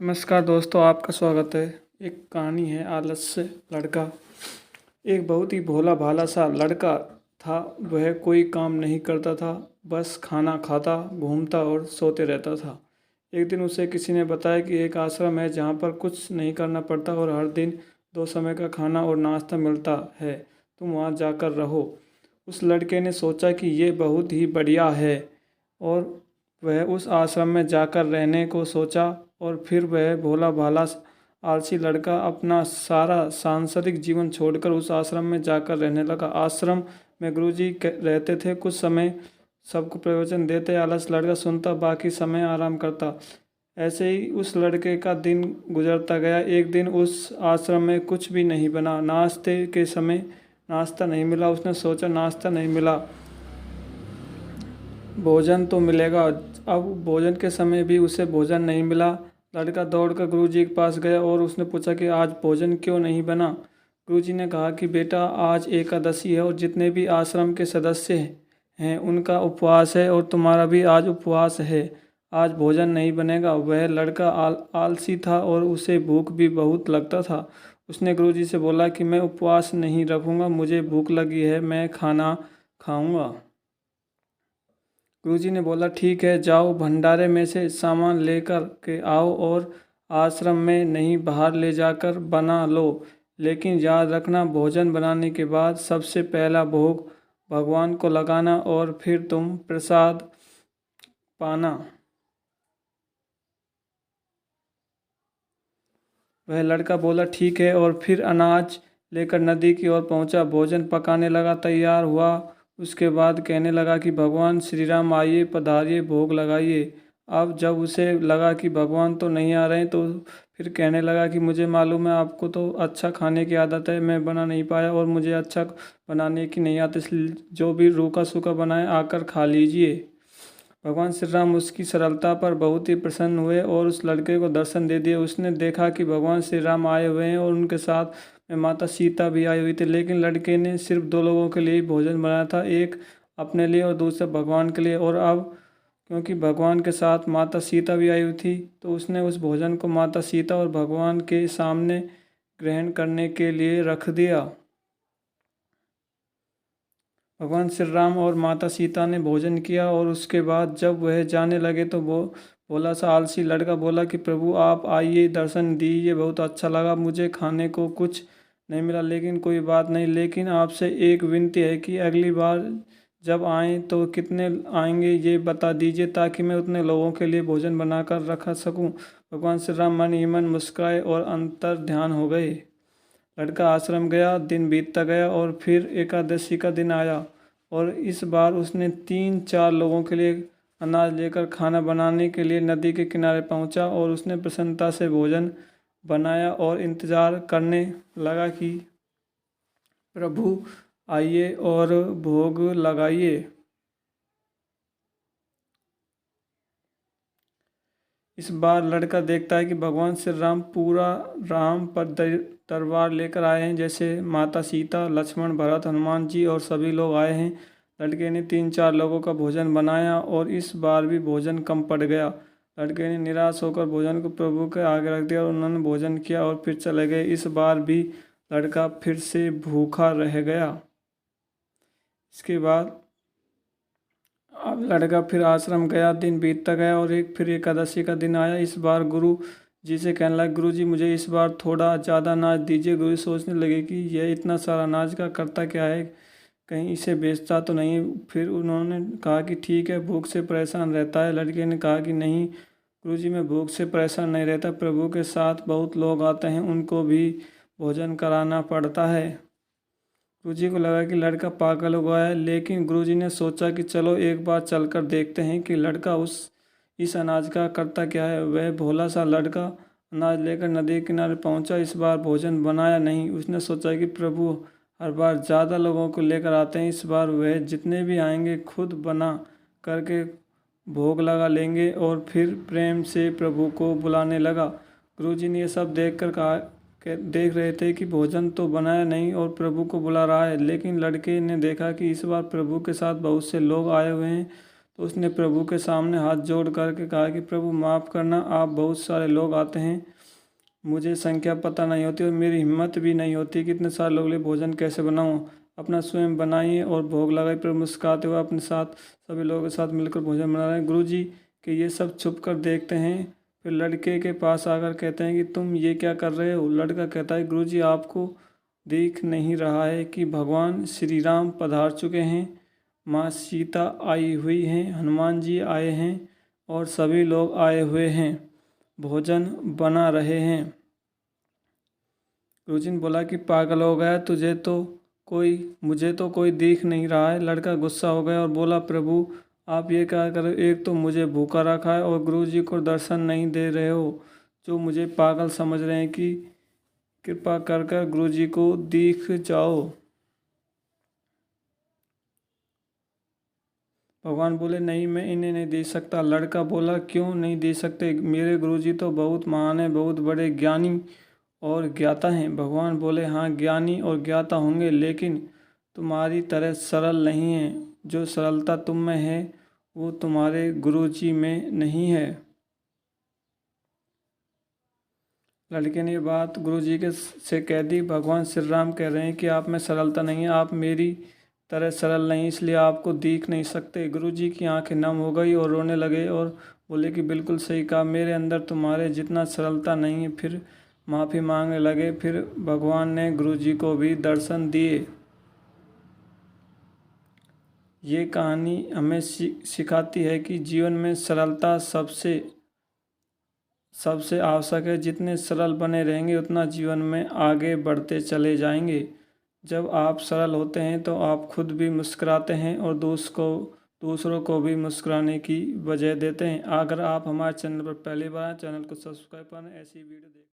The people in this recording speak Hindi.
नमस्कार दोस्तों, आपका स्वागत है। एक कहानी है आलस्य लड़का। एक बहुत ही भोला भाला सा लड़का था। वह कोई काम नहीं करता था, बस खाना खाता, घूमता और सोते रहता था। एक दिन उसे किसी ने बताया कि एक आश्रम है जहाँ पर कुछ नहीं करना पड़ता और हर दिन 2 समय का खाना और नाश्ता मिलता है। तुम वहाँ जाकर रहो। उस लड़के ने सोचा कि ये बहुत ही बढ़िया है और वह उस आश्रम में जाकर रहने को सोचा। और फिर वह भोला भाला आलसी लड़का अपना सारा सांसारिक जीवन छोड़कर उस आश्रम में जाकर रहने लगा। आश्रम में गुरुजी रहते थे। कुछ समय सबको प्रवचन देते, आलस लड़का सुनता, बाकी समय आराम करता। ऐसे ही उस लड़के का दिन गुजरता गया। एक दिन उस आश्रम में कुछ भी नहीं बना। नाश्ते के समय नाश्ता नहीं मिला। उसने सोचा नाश्ता नहीं मिला, भोजन तो मिलेगा। अब भोजन के समय भी उसे भोजन नहीं मिला। लड़का दौड़कर गुरुजी के पास गया और उसने पूछा कि आज भोजन क्यों नहीं बना। गुरुजी ने कहा कि बेटा, आज एकादशी है और जितने भी आश्रम के सदस्य हैं उनका उपवास है और तुम्हारा भी आज उपवास है। आज भोजन नहीं बनेगा। वह लड़का आलसी था और उसे भूख भी बहुत लगता था। उसने गुरुजी से बोला कि मैं उपवास नहीं रखूँगा, मुझे भूख लगी है, मैं खाना खाऊँगा। गुरुजी ने बोला ठीक है, जाओ भंडारे में से सामान लेकर के आओ और आश्रम में नहीं बाहर ले जाकर बना लो। लेकिन याद रखना, भोजन बनाने के बाद सबसे पहला भोग भगवान को लगाना और फिर तुम प्रसाद पाना। वह लड़का बोला ठीक है और फिर अनाज लेकर नदी की ओर पहुंचा। भोजन पकाने लगा, तैयार हुआ। उसके बाद कहने लगा कि भगवान श्री राम आइए, पधारिए, भोग लगाइए। अब जब उसे लगा कि भगवान तो नहीं आ रहे तो फिर कहने लगा कि मुझे मालूम है आपको तो अच्छा खाने की आदत है, मैं बना नहीं पाया और मुझे अच्छा बनाने की नहीं आती, इसलिए जो भी रूखा सूखा बनाए आकर खा लीजिए। भगवान श्री राम उसकी सरलता पर बहुत ही प्रसन्न हुए और उस लड़के को दर्शन दे दिए। उसने देखा कि भगवान श्री राम आए हुए हैं और उनके साथ में माता सीता भी आई हुई थी। लेकिन लड़के ने सिर्फ 2 लोगों के लिए ही भोजन बनाया था, एक अपने लिए और दूसरा भगवान के लिए। और अब क्योंकि भगवान के साथ माता सीता भी आई हुई थी तो उसने उस भोजन को माता सीता और भगवान के सामने ग्रहण करने के लिए रख दिया। भगवान श्री राम और माता सीता ने भोजन किया और उसके बाद जब वह जाने लगे तो वो भोला सा आलसी लड़का बोला कि प्रभु आप आइए, दर्शन दीजिए, बहुत अच्छा लगा, मुझे खाने को कुछ नहीं मिला, लेकिन कोई बात नहीं, लेकिन आपसे एक विनती है कि अगली बार जब आएँ तो कितने आएंगे ये बता दीजिए ताकि मैं उतने लोगों के लिए भोजन बनाकर रख सकूं। भगवान श्री राम मन ही मन मुस्कुराए और अंतर ध्यान हो गए। लड़का आश्रम गया, दिन बीतता गया और फिर एकादशी का दिन आया और इस बार उसने 3-4 लोगों के लिए अनाज लेकर खाना बनाने के लिए नदी के किनारे पहुंचा और उसने प्रसन्नता से भोजन बनाया और इंतज़ार करने लगा कि प्रभु आइए और भोग लगाइए। इस बार लड़का देखता है कि भगवान श्री राम पूरा राम पर दरबार लेकर आए हैं, जैसे माता सीता, लक्ष्मण, भरत, हनुमान जी और सभी लोग आए हैं। लड़के ने 3-4 लोगों का भोजन बनाया और इस बार भी भोजन कम पड़ गया। लड़के ने निराश होकर भोजन को प्रभु के आगे रख दिया और उन्होंने भोजन किया और फिर चले गए। इस बार भी लड़का फिर से भूखा रह गया। इसके बाद अब लड़का फिर आश्रम गया, दिन बीतता गया और फिर एकादशी का दिन आया। इस बार गुरु जी से कहने लगा, गुरु जी मुझे इस बार थोड़ा ज़्यादा अनाज दीजिए। गुरु सोचने लगे कि यह इतना सारा अनाज का करता क्या है, कहीं इसे बेचता तो नहीं। फिर उन्होंने कहा कि ठीक है, भूख से परेशान रहता है। लड़के ने कहा कि नहीं गुरु जी, मैं भूख से परेशान नहीं रहता, प्रभु के साथ बहुत लोग आते हैं, उनको भी भोजन कराना पड़ता है। गुरुजी को लगा कि लड़का पागल हो गया है, लेकिन गुरुजी ने सोचा कि चलो एक बार चलकर देखते हैं कि लड़का इस अनाज का करता क्या है। वह भोला सा लड़का अनाज लेकर नदी के किनारे पहुंचा। इस बार भोजन बनाया नहीं। उसने सोचा कि प्रभु हर बार ज़्यादा लोगों को लेकर आते हैं, इस बार वह जितने भी आएंगे खुद बना करके भोग लगा लेंगे। और फिर प्रेम से प्रभु को बुलाने लगा। गुरुजी ने यह सब देख रहे थे कि भोजन तो बनाया नहीं और प्रभु को बुला रहा है, लेकिन लड़के ने देखा कि इस बार प्रभु के साथ बहुत से लोग आए हुए हैं तो उसने प्रभु के सामने हाथ जोड़ करके कहा कि प्रभु माफ़ करना, आप बहुत सारे लोग आते हैं, मुझे संख्या पता नहीं होती और मेरी हिम्मत भी नहीं होती कि इतने सारे लोगों के लिए भोजन कैसे बनाऊं। अपना स्वयं बनाइए और भोग लगाइए। प्रभु मुस्कुराते हुए अपने साथ सभी लोगों के साथ मिलकर भोजन बना रहे हैं। गुरु जी के ये सब छुप कर देखते हैं, फिर लड़के के पास आकर कहते हैं कि तुम ये क्या कर रहे हो। लड़का कहता है गुरु जी आपको दिख नहीं रहा है कि भगवान श्री राम पधार चुके हैं, माँ सीता आई हुई हैं, हनुमान जी आए हैं और सभी लोग आए हुए हैं, भोजन बना रहे हैं। गुरुजी ने बोला कि पागल हो गया मुझे तो कोई देख नहीं रहा है। लड़का गुस्सा हो गया और बोला प्रभु आप ये क्या कर रहे हो, एक तो मुझे भूखा रखा है और गुरुजी को दर्शन नहीं दे रहे हो, जो मुझे पागल समझ रहे हैं कि कृपा कर कर गुरुजी को दिख जाओ। भगवान बोले नहीं, मैं इन्हें नहीं दे सकता। लड़का बोला क्यों नहीं दे सकते, मेरे गुरुजी तो बहुत महान है, बहुत बड़े ज्ञानी और ज्ञाता हैं। भगवान बोले हाँ ज्ञानी और ज्ञाता होंगे, लेकिन तुम्हारी तरह सरल नहीं है। जो सरलता तुम में है वो तुम्हारे गुरुजी में नहीं है। लड़के ने ये बात गुरुजी के से कह दी। भगवान श्री राम कह रहे हैं कि आप में सरलता नहीं है, आप मेरी तरह सरल नहीं, इसलिए आपको देख नहीं सकते। गुरुजी की आंखें नम हो गई और रोने लगे और बोले कि बिल्कुल सही कहा, मेरे अंदर तुम्हारे जितना सरलता नहीं है। फिर माफ़ी मांगने लगे। फिर भगवान ने गुरुजी को भी दर्शन दिए। ये कहानी हमें सिखाती है कि जीवन में सरलता सबसे आवश्यक है। जितने सरल बने रहेंगे उतना जीवन में आगे बढ़ते चले जाएंगे। जब आप सरल होते हैं तो आप खुद भी मुस्कुराते हैं और दूसरों को भी मुस्कुराने की वजह देते हैं। अगर आप हमारे चैनल पर पहली बार चैनल को सब्सक्राइब करें, ऐसी वीडियो देख